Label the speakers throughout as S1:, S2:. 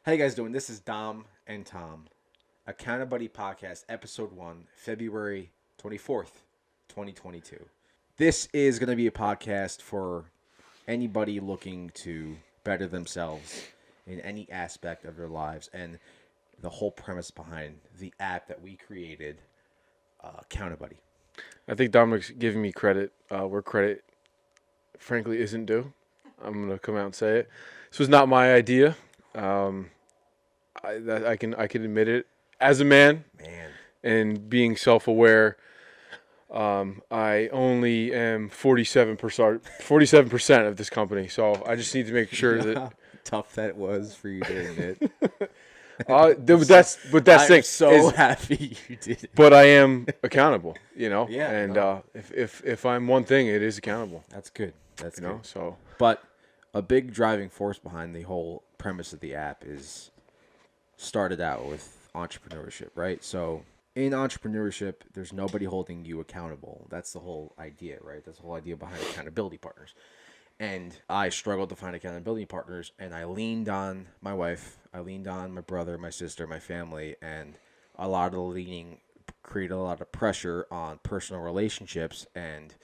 S1: How you guys doing? This is Dom and Tom. AccountaBuddy Podcast, Episode 1, February 24th, 2022. This is going to be a podcast for anybody looking to better themselves in any aspect of their lives, and the whole premise behind the app that we created, AccountaBuddy.
S2: I think Dominic's giving me credit where credit, frankly, isn't due. I'm going to come out and say it. This was not my idea. I can admit it. As a man, and being self-aware, I only am 47% of this company. So I just need to make sure that
S1: Tough that was for you to admit.
S2: that's
S1: I'm so happy you did it.
S2: But I am accountable,
S1: Yeah,
S2: And
S1: no.
S2: if I'm one thing, it is accountable.
S1: That's good. That's
S2: You know,
S1: good.
S2: so
S1: But a big driving force behind the whole premise of the app is started out with entrepreneurship, right? So in entrepreneurship, there's nobody holding you accountable. That's the whole idea, right? That's the whole idea behind accountability partners. And I struggled to find accountability partners, and I leaned on my wife, I leaned on my brother, my sister, my family, and a lot of the leaning created a lot of pressure on personal relationships, and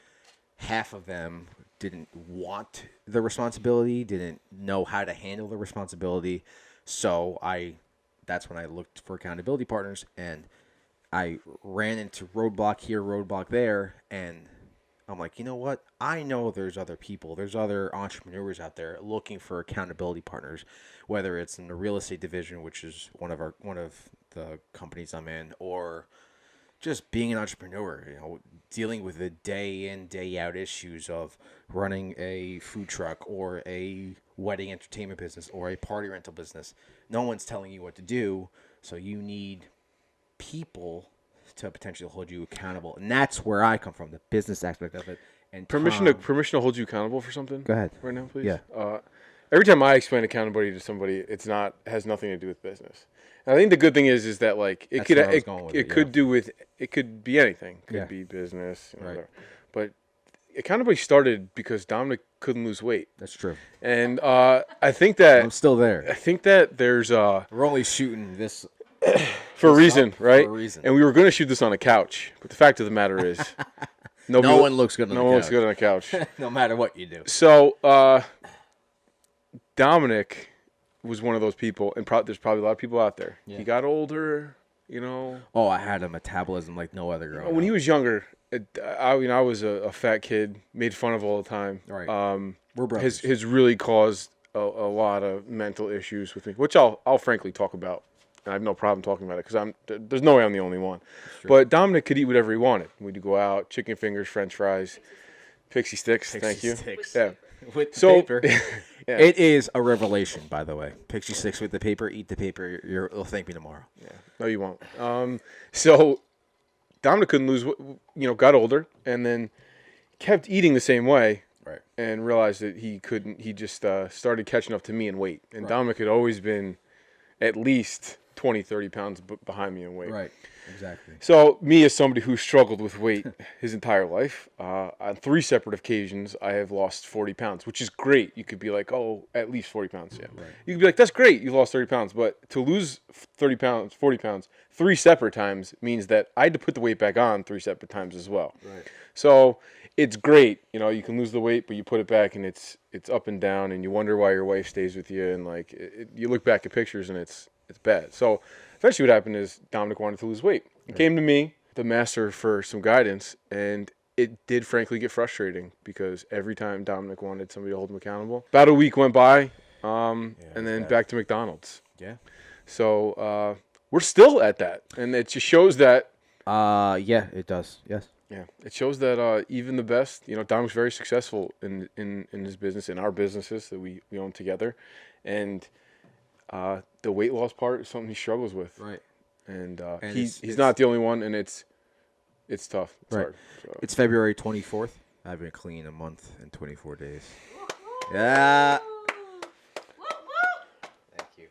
S1: half of them didn't want the responsibility, didn't know how to handle the responsibility. So that's when I looked for accountability partners, and I ran into roadblock here, roadblock there, and I'm like, you know what? I know there's other people, there's other entrepreneurs out there looking for accountability partners, whether it's in the real estate division, which is one of the companies I'm in, or just being an entrepreneur, dealing with the day in, day out issues of running a food truck or a wedding entertainment business or a party rental business. No one's telling you what to do, so you need people to potentially hold you accountable. And that's where I come from, the business aspect of it. And
S2: permission to hold you accountable for something.
S1: Go ahead.
S2: Right now, please.
S1: Yeah.
S2: Every time I explain accountability to somebody, has nothing to do with business. And I think the good thing is that like it
S1: That's where I was going with
S2: it could it could be anything. It could be business,
S1: Right.
S2: whatever. But accountability started because Dominic couldn't lose weight,
S1: That's true.
S2: and I think that
S1: I'm still there.
S2: I think that there's
S1: We're only shooting this
S2: for a reason, right?
S1: For a reason.
S2: And we were going to shoot this on a couch, but the fact of the matter is,
S1: No one looks good on
S2: no
S1: the
S2: one looks
S1: couch.
S2: good on a couch.
S1: No matter what you do.
S2: So Dominic was one of those people, and there's probably a lot of people out there.
S1: Yeah.
S2: He got older,
S1: Oh, I had a metabolism like no other girl.
S2: When he was younger, I was a fat kid, made fun of all the time.
S1: Right. We're brothers.
S2: His really caused a lot of mental issues with me, which I'll frankly talk about. And I have no problem talking about it because there's no way I'm the only one. But Dominic could eat whatever he wanted. We'd go out, chicken fingers, French fries, pixie sticks. Thank you.
S1: Sticks.
S2: Yeah.
S1: With the
S2: So
S1: paper.
S2: yeah.
S1: It is a revelation, by the way. Pixie sticks with the paper, eat the paper. You'll thank me tomorrow.
S2: Yeah. No, you won't. So Dominic couldn't lose, got older, and then kept eating the same way.
S1: Right.
S2: And realized that he couldn't. He just started catching up to me in weight. And Dominic had always been at least 20, 30 pounds behind me in weight.
S1: Right. Exactly.
S2: So me, as somebody who struggled with weight his entire life, on 3 separate occasions, I have lost 40 pounds, which is great. You could be like, oh, at least 40 pounds. Yeah.
S1: Right.
S2: You could be like, that's great. You lost 30 pounds. But to lose 30 pounds, 40 pounds, 3 separate times means that I had to put the weight back on 3 separate times as well.
S1: Right.
S2: So it's great. You can lose the weight, but you put it back and it's up and down, and you wonder why your wife stays with you. And like you look back at pictures and it's bad. So eventually what happened is Dominic wanted to lose weight. He came to me, the master, for some guidance, and it did frankly get frustrating because every time Dominic wanted somebody to hold him accountable, about a week went by, and then back to McDonald's.
S1: Yeah.
S2: So we're still at that, and it just shows that.
S1: Yeah, it does. Yes.
S2: Yeah, it shows that even the best, Dominic's very successful in his business, in our businesses that we own together, and the weight loss part is something he struggles with.
S1: Right.
S2: And
S1: it's
S2: not the only one, and it's tough. It's
S1: Right.
S2: hard. So.
S1: It's February 24th. I've been clean a month and 24 days. Yeah. Thank you.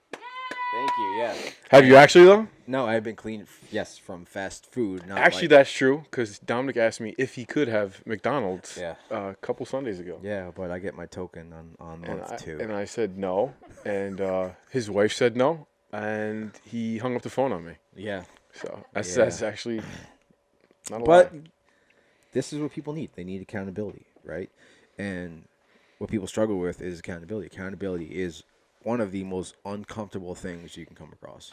S1: Thank you. Yeah.
S2: Have you actually though?
S1: No, I've been clean. Yes, from fast food. Not
S2: Actually,
S1: like,
S2: that's true because Dominic asked me if he could have McDonald's
S1: Yeah.
S2: a couple Sundays ago.
S1: Yeah, but I get my token on month 2.
S2: And I said no, and his wife said no, and he hung up the phone on me.
S1: Yeah.
S2: So that's
S1: Yeah.
S2: that's actually not a
S1: But
S2: lie.
S1: this is what people need. They need accountability, right? And what people struggle with is accountability. Accountability is one of the most uncomfortable things you can come across.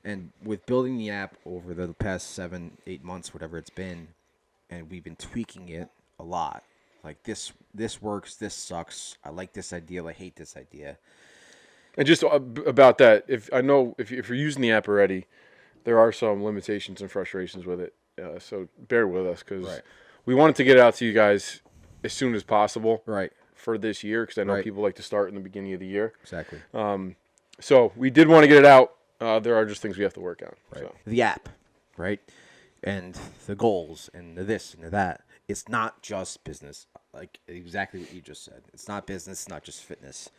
S1: And with building the app over the past 7-8 months, whatever it's been, and we've been tweaking it a lot. Like this works, this sucks. I like this idea, I hate this idea.
S2: And just about that, if you're using the app already, there are some limitations and frustrations with it. So bear with us because we wanted to get it out to you guys as soon as possible.
S1: Right.
S2: For this year, because I know people like to start in the beginning of the year.
S1: Exactly.
S2: So we did want to get it out. There are just things we have to work on.
S1: Right.
S2: So.
S1: The app, right? And the goals and the this and the that. It's not just business, like exactly what you just said. It's not business, it's not just fitness.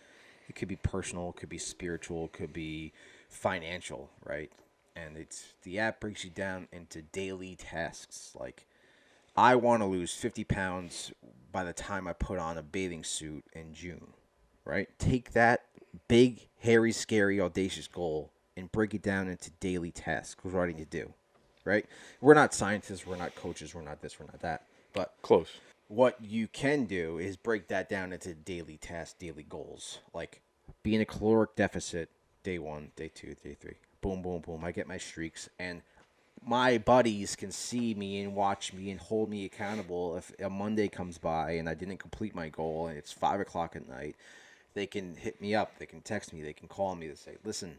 S1: It could be personal, it could be spiritual, it could be financial, right? And the app breaks you down into daily tasks. Like, I want to lose 50 pounds by the time I put on a bathing suit in June, right? Take that big, hairy, scary, audacious goal and break it down into daily tasks. What do I need to do, right? We're not scientists. We're not coaches. We're not this. We're not that. But
S2: Close.
S1: what you can do is break that down into daily tasks, daily goals. Like, be in a caloric deficit day 1, day 2, day 3. Boom, boom, boom. I get my streaks. And my buddies can see me and watch me and hold me accountable. If a Monday comes by and I didn't complete my goal and it's 5 o'clock at night, they can hit me up. They can text me. They can call me to say, listen,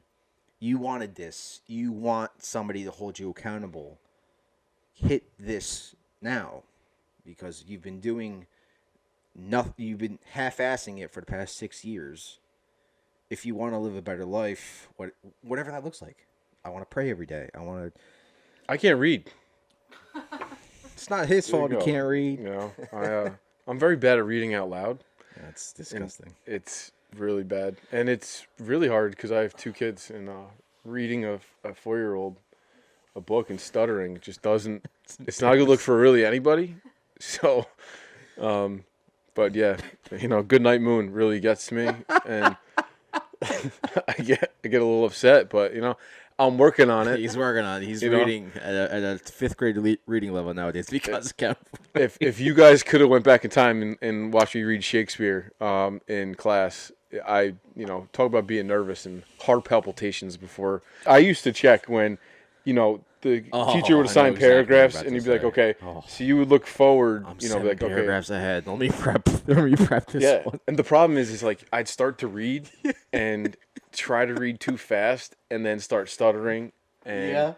S1: you wanted this. You want somebody to hold you accountable. Hit this now, because you've been doing nothing. You've been half-assing it for the past 6 years. If you want to live a better life, whatever that looks like. I want to pray every day.
S2: I can't read.
S1: It's not his fault he can't read.
S2: You know, I'm very bad at reading out loud.
S1: That's disgusting.
S2: And it's really bad, and it's really hard because I have 2 kids, and reading a 4-year-old a book and stuttering just doesn't. It's not a good look for really anybody. So, but yeah, Good Night Moon really gets to me, and I get a little upset, but I'm working on it.
S1: He's working on it. He's reading at a 5th grade reading level nowadays because
S2: if you guys could have went back in time and watched me read Shakespeare in class, I talk about being nervous and heart palpitations before. I used to check when the teacher would assign paragraphs, and you'd be like, okay, so you would look forward,
S1: be
S2: like, okay,
S1: paragraphs ahead. Let me prep this one.
S2: And the problem is like I'd start to read and try to read too fast and then start stuttering. And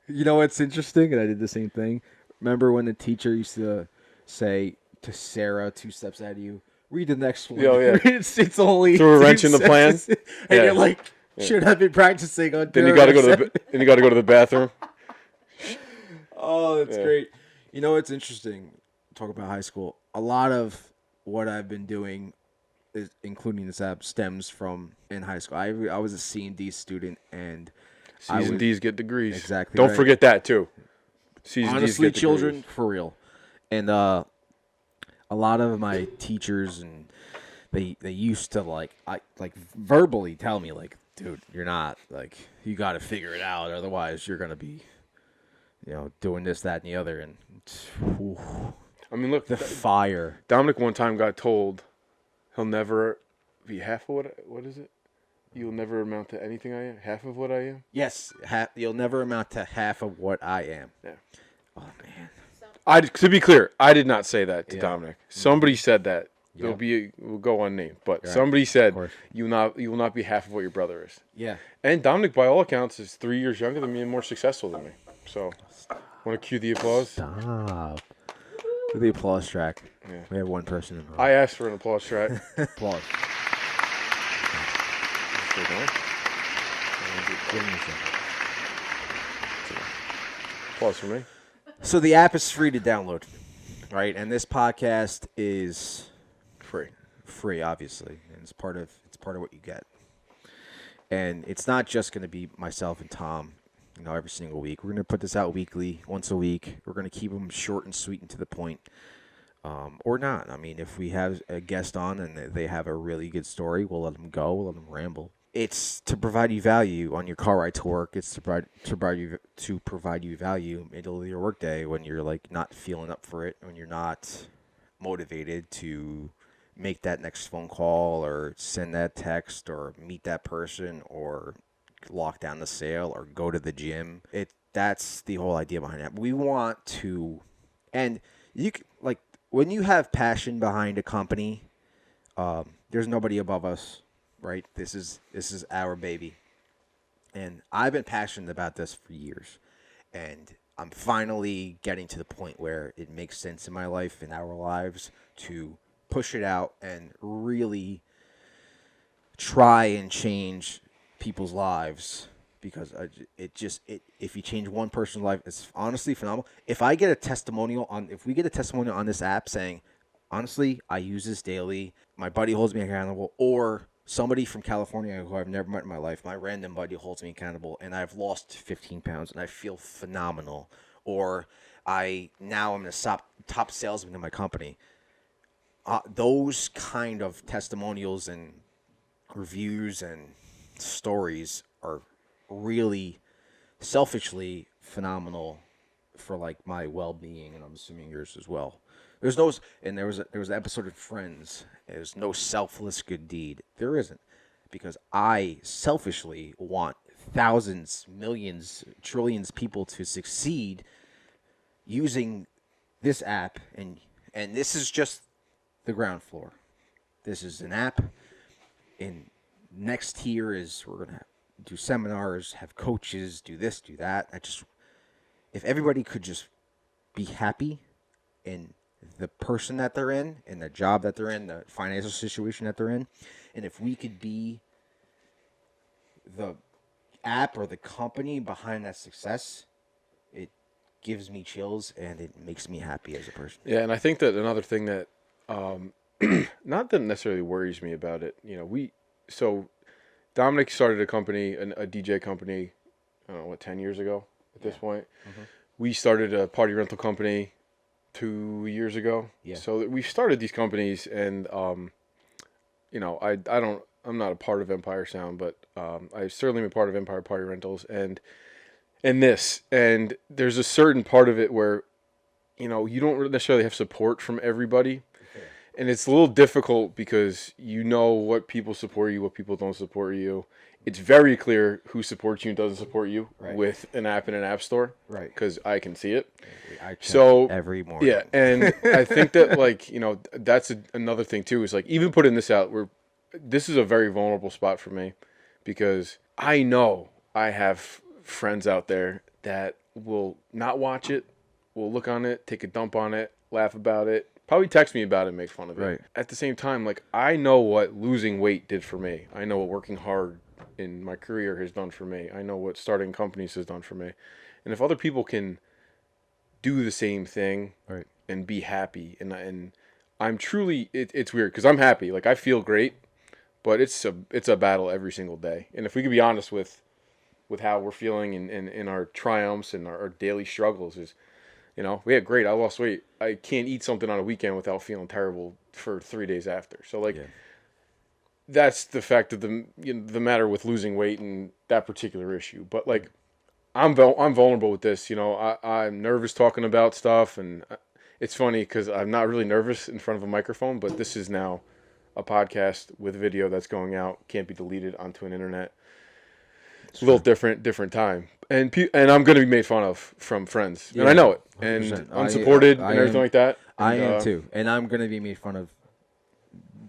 S1: You know what's interesting? And I did the same thing. Remember when the teacher used to say to Sarah 2 steps ahead of you, read the next one.
S2: Oh, yeah.
S1: It's only
S2: throw a wrench in the plan.
S1: And you're like, should have been practicing on.
S2: Then you got to go to the bathroom.
S1: Oh, that's great. You know what's interesting? Talk about high school. A lot of what I've been doing, including this app, stems from in high school. I was a C&D student, and
S2: C's and D's get degrees.
S1: Exactly.
S2: Don't forget that too. C's and D's
S1: honestly,
S2: get
S1: children,
S2: degrees.
S1: for real. And a lot of my teachers, and they used to like verbally tell me, like, dude, you're not, like, you got to figure it out, otherwise you're gonna be doing this, that, and the other. And
S2: I mean, look,
S1: the fire.
S2: Dominic one time got told he'll never be half of what is it? You'll never amount to anything I am. Half of what I am.
S1: Yes, you'll never amount to half of what I am.
S2: Yeah.
S1: Oh man.
S2: To be clear, I did not say that to Dominic. Somebody said that. We'll go unnamed, but somebody said you will not be half of what your brother is.
S1: Yeah.
S2: And Dominic, by all accounts, is 3 years younger than me and more successful than me. So, want to cue the applause?
S1: Stop. The applause track.
S2: Yeah.
S1: We have one person in the room.
S2: I asked for an applause track.
S1: Applause.
S2: Applause for me.
S1: So the app is free to download, right? And this podcast is free, obviously, and it's part of what you get. And it's not just going to be myself and Tom, every single week. We're going to put this out weekly, once a week. We're going to keep them short and sweet and to the point, or not. I mean, if we have a guest on and they have a really good story, we'll let them go. We'll let them ramble. It's to provide you value on your car ride to work. It's to provide you value middle of your workday when you're like not feeling up for it, when you're not motivated to make that next phone call or send that text or meet that person or lock down the sale or go to the gym. That's the whole idea behind it. We want to, and like when you have passion behind a company, there's nobody above us, right? This is our baby, and I've been passionate about this for years, and I'm finally getting to the point where it makes sense in my life, in our lives, to push it out and really try and change people's lives, because if you change one person's life, it's honestly phenomenal. If we get a testimonial on this app saying, honestly, I use this daily, my buddy holds me accountable, or somebody from California who I've never met in my life, my random buddy holds me accountable, and I've lost 15 pounds and I feel phenomenal, or now I'm the top salesman in my company. Those kind of testimonials and reviews and stories are really selfishly phenomenal for like my well-being, and I'm assuming yours as well. There was an episode of Friends. There's no selfless good deed. There isn't, because I selfishly want thousands, millions, trillions of people to succeed using this app, and this is just the ground floor. This is an app, and next tier is we're gonna do seminars, have coaches, do this, do that. If everybody could just be happy in the person that they're in the job that they're in, the financial situation that they're in, and if we could be the app or the company behind that success, it gives me chills and it makes me happy as a person.
S2: Yeah, and I think that another thing that not that necessarily worries me about it, so Dominic started a company, a DJ company, I don't know, 10 years ago at this point. Mm-hmm. We started a party rental company 2 years ago. Yeah. So we started these companies, and I'm not a part of Empire Sound, but I certainly am a part of Empire Party Rentals, and there's a certain part of it where, you don't necessarily have support from everybody. Okay. And it's a little difficult because what people support you, what people don't support you. It's very clear who supports you and doesn't support you, right, with an app in an app store. Right. Because I can see it. I check
S1: every morning.
S2: Yeah, and I think that that's another thing too, is like even putting this out, this is a very vulnerable spot for me, because I know I have friends out there that will not watch it, will look on it, take a dump on it, laugh about it, probably text me about it, make fun of it. Right. At the same time, I know what losing weight did for me. I know what working hard in my career has done for me. I know what starting companies has done for me. And if other people can do the same thing, right, and be happy, and I'm truly, it's weird because I'm happy. I feel great, but it's a battle every single day. And if we could be honest with how we're feeling in our triumphs and our daily struggles is, we had great. I lost weight. I can't eat something on a weekend without feeling terrible for 3 days after. So yeah, that's the fact of the matter with losing weight and that particular issue. But I'm vulnerable with this. I'm nervous talking about stuff, and it's funny because I'm not really nervous in front of a microphone. But this is now a podcast with video that's going out, can't be deleted onto an internet. It's a little different time, and I'm going to be made fun of from friends, and I know it, 100%. And unsupported and everything like that. And,
S1: I am too, and I'm going to be made fun of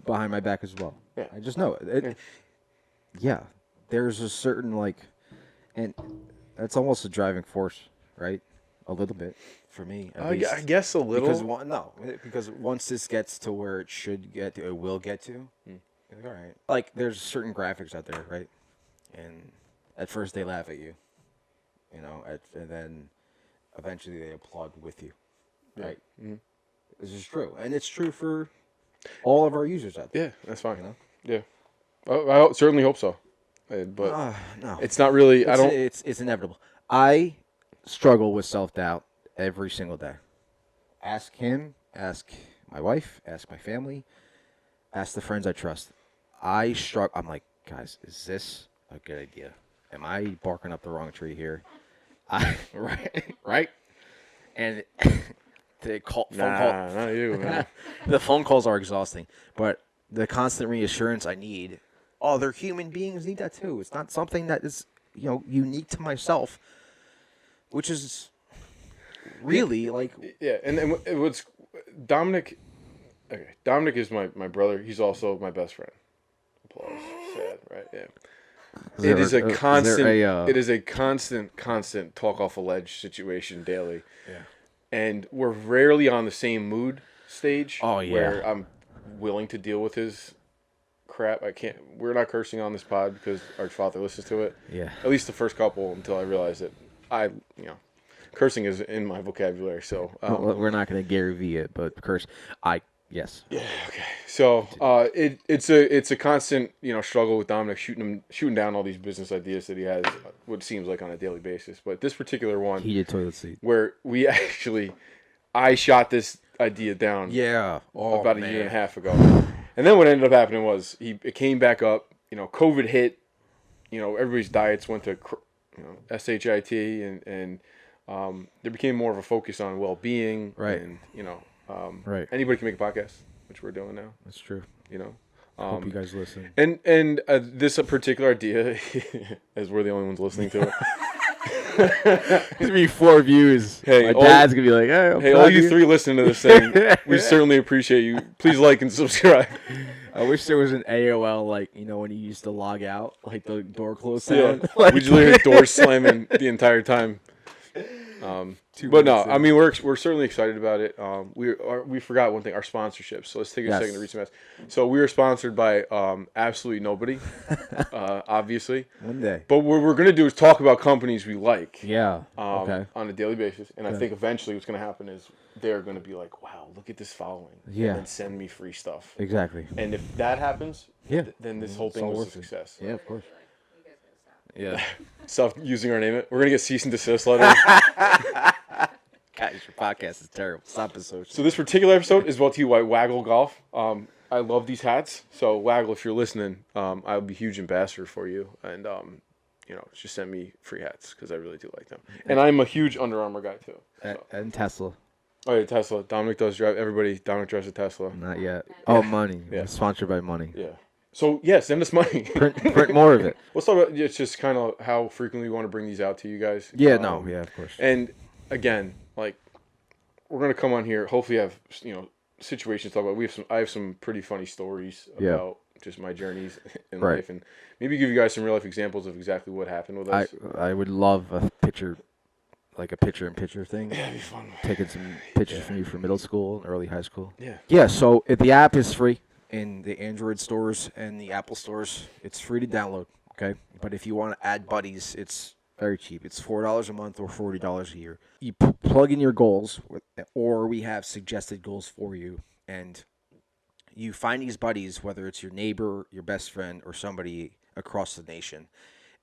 S1: behind my back as well. Yeah. I just know it. Yeah, there's a certain and that's almost a driving force, right? A little bit for me.
S2: I guess a little.
S1: Because once this gets to where it will get to. All right. There's certain graphics out there, right? And at first they laugh at you, and then eventually they applaud with you, right? Yeah. Mm-hmm. This is true, and it's true for all of our users out there.
S2: Yeah, that's fine. Yeah, I certainly hope so. but
S1: No.
S2: it's not really. I don't.
S1: It's inevitable. I struggle with self-doubt every single day. Ask him, ask my wife, ask my family, ask the friends I trust. I'm like, guys, is this a good idea? Am I barking up the wrong tree here? Right. And phone call,
S2: Nah, not you, man.
S1: the phone calls are exhausting. But the constant reassurance I need. Other human beings need that too. It's not something that is unique to myself, which is really like
S2: Yeah, and what's Dominic? Okay, Dominic is my brother. He's also my best friend. Applause. Sad, right? Yeah. It is a constant. It is a constant talk off a ledge situation daily.
S1: Yeah.
S2: And we're rarely on the same mood stage.
S1: Oh, yeah.
S2: Where I'm willing to deal with his crap. I can't. We're not cursing on this pod because our father listens to it.
S1: Yeah.
S2: At least the first couple, until I realized that cursing is in my vocabulary. So
S1: we're not going to Gary V it, but curse. Yes.
S2: Yeah. Okay. So it's a constant struggle with Dominic shooting down all these business ideas that he has, what seems like on a daily basis. But this particular one,
S1: Heated toilet seat.
S2: where I shot this idea down.
S1: Yeah.
S2: About a year and a half ago, and then what ended up happening was it came back up. COVID hit. Everybody's diets went to SHIT, and there became more of a focus on well-being.
S1: Right.
S2: And
S1: right.
S2: Anybody can make a podcast, which we're doing now.
S1: That's true.
S2: Hope
S1: you guys listen.
S2: And this particular idea, as we're the only ones listening to it.
S1: There's gonna be 4 views.
S2: Hey,
S1: my dad's gonna be like,
S2: "Hey, all you 3 listening to this thing, we certainly appreciate you. Please like and subscribe."
S1: I wish there was an AOL, when you used to log out, like the door close
S2: Yeah,
S1: sound.
S2: we just hear doors slamming the entire time. But no, I mean we're certainly excited about it. We forgot one thing, our sponsorships. So let's take a second to read some messages. So we are sponsored by absolutely nobody, obviously.
S1: One day.
S2: But what we're gonna do is talk about companies we like.
S1: Yeah. Okay.
S2: On a daily basis, and I think eventually what's gonna happen is they're gonna be like, "Wow, look at this following,"
S1: Yeah.
S2: and then send me free stuff.
S1: Exactly.
S2: And if that happens, then this whole thing
S1: all
S2: was a
S1: worth it.
S2: success.
S1: Yeah, of course. Yeah.
S2: Stop using our name. We're gonna get cease and desist letters.
S1: Guys, your podcast is terrible. Stop it, social.
S2: So this particular episode is brought to you by Waggle Golf. I love these hats. So Waggle, if you're listening, I'll be a huge ambassador for you, and just send me free hats because I really do like them. And I'm a huge Under Armour guy too. So.
S1: And Tesla.
S2: Oh yeah, Tesla. Dominic does drive. Dominic drives a Tesla.
S1: Not yet. Oh, money.
S2: Yeah.
S1: We're sponsored by money.
S2: Yeah. So yeah, send us money.
S1: Print more of it.
S2: Let's talk about just kind of how frequently we want to bring these out to you guys.
S1: Yeah. Of course.
S2: And again, we're gonna come on here. Hopefully, have situations to talk about. I have some pretty funny stories about just my journeys in life, and maybe give you guys some real life examples of exactly what happened with us.
S1: I would love a picture, like a picture-in-picture thing.
S2: Yeah, it'd be fun.
S1: Taking some pictures from you from middle school and early high school.
S2: Yeah.
S1: Yeah. So the app is free in the Android stores and the Apple stores. It's free to download. Okay. But if you want to add buddies, it's very cheap. It's $4 a month or $40 a year. You plug in your goals, or we have suggested goals for you, and you find these buddies, whether it's your neighbor, your best friend, or somebody across the nation,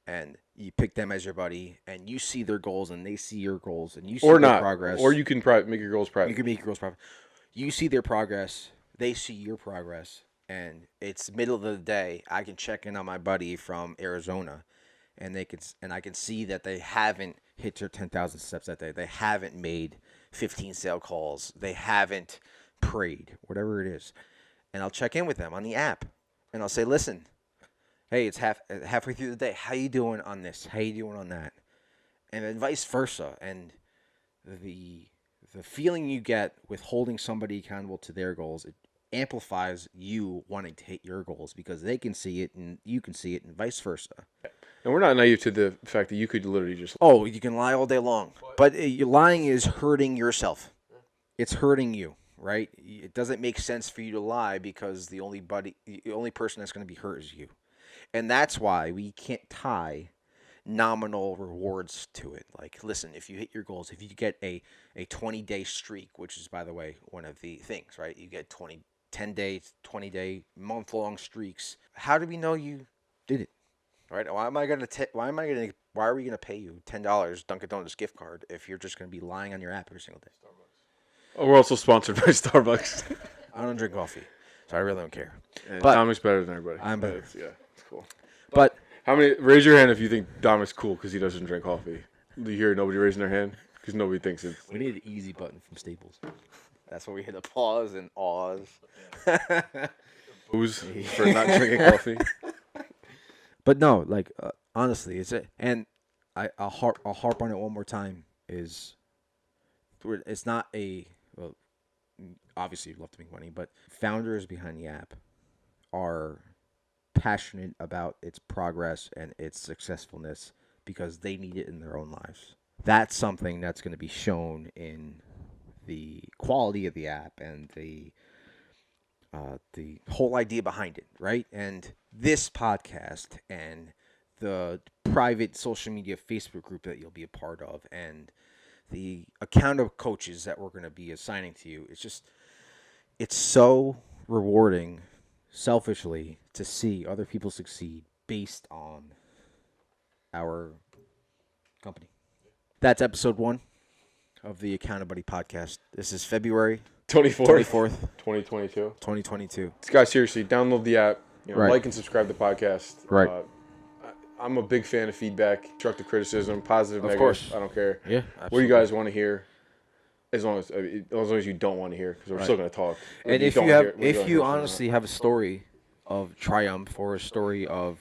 S1: and you pick them as your buddy, and you see their goals, and they see your goals, and you see their progress.
S2: Or you can make your goals private.
S1: You can make your goals private. You see their progress, they see your progress, and it's middle of the day. I can check in on my buddy from Arizona, and I can see that they haven't hit their 10,000 steps that day. They haven't made 15 sale calls. They haven't prayed, whatever it is. And I'll check in with them on the app, and I'll say, listen, hey, it's halfway through the day. How you doing on this? How you doing on that? And then vice versa. And the feeling you get with holding somebody accountable to their goals, it amplifies you wanting to hit your goals because they can see it and you can see it, and vice versa.
S2: And we're not naive to the fact that you could literally just...
S1: Oh, you can lie all day long. But lying is hurting yourself. It's hurting you, right? It doesn't make sense for you to lie because the only person that's going to be hurt is you. And that's why we can't tie nominal rewards to it. Like, listen, if you hit your goals, if you get a 20-day streak, which is, by the way, one of the things, right? You get 10-day, 20-day, month-long streaks. How do we know you did it? right? Why are we gonna pay you $10 Dunkin' Donuts gift card if you're just gonna be lying on your app every single day?
S2: Oh, we're also sponsored by Starbucks.
S1: I don't drink coffee, so I really don't care.
S2: And
S1: But
S2: Dominic's better than everybody.
S1: I'm better.
S2: Yeah, it's cool.
S1: But
S2: How many? Raise your hand if you think Dominic's cool because he doesn't drink coffee. Do you hear nobody raising their hand? Because nobody thinks it's.
S1: we need an easy button from Staples. That's where we hit applause and awes.
S2: Booze for not drinking coffee.
S1: But no, like honestly, and I'll harp on it one more time. It's not well, obviously you love to make money, but founders behind the app are passionate about its progress and its successfulness because they need it in their own lives. That's something that's going to be shown in the quality of the app and the whole idea behind it, right? And this podcast and the private social media Facebook group that you'll be a part of and the account of coaches that we're going to be assigning to you, it's so rewarding selfishly to see other people succeed based on our company. That's episode 1 of the AccountaBuddy podcast. This is February 24th,
S2: 2022.
S1: 2022.
S2: Guys, seriously, download the app.
S1: Right.
S2: Like and subscribe to the podcast.
S1: Right.
S2: I'm a big fan of feedback, constructive criticism, positive,
S1: Of
S2: negative.
S1: course.
S2: I don't care.
S1: Yeah,
S2: What do you guys want to hear? As long as you don't want to hear, because we're still going to talk.
S1: And if you honestly have a story of triumph or a story of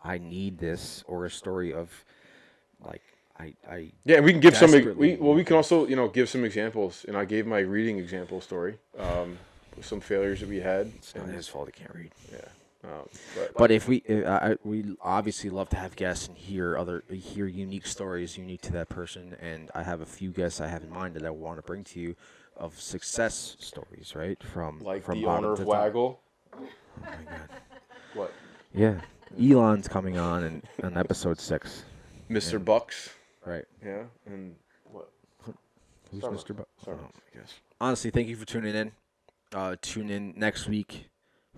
S1: I need this or a story of like I
S2: yeah, we can give some.
S1: desperately
S2: We can also give some examples. And I gave my reading example story. Some failures that we had.
S1: It's not his fault he can't read.
S2: Yeah.
S1: But if we obviously love to have guests and hear unique stories unique to that person, and I have a few guests I have in mind that I want to bring to you of success stories, right? From
S2: the
S1: bottom
S2: owner of
S1: to top.
S2: Waggle.
S1: Oh my god.
S2: What?
S1: Yeah, Elon's coming on in episode 6.
S2: Mr. Bucks.
S1: Right.
S2: Yeah. And what?
S1: Who's
S2: Starbucks.
S1: Mr.
S2: Starbucks.
S1: Oh my gosh. Honestly, thank you for tuning in. Tune in next week.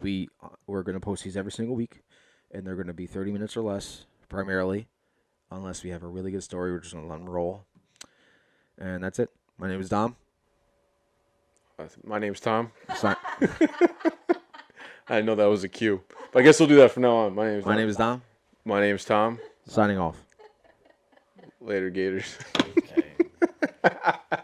S1: We're going to post these every single week, and they're going to be 30 minutes or less, primarily, unless we have a really good story. We're just going to let them roll. And that's it. My name is Dom.
S2: My name's Tom.
S1: Si-
S2: I know that was a cue, but I guess we'll do that from now on. My name is
S1: Dom.
S2: My name's Tom.
S1: Signing off.
S2: Later, Gators.
S1: Okay.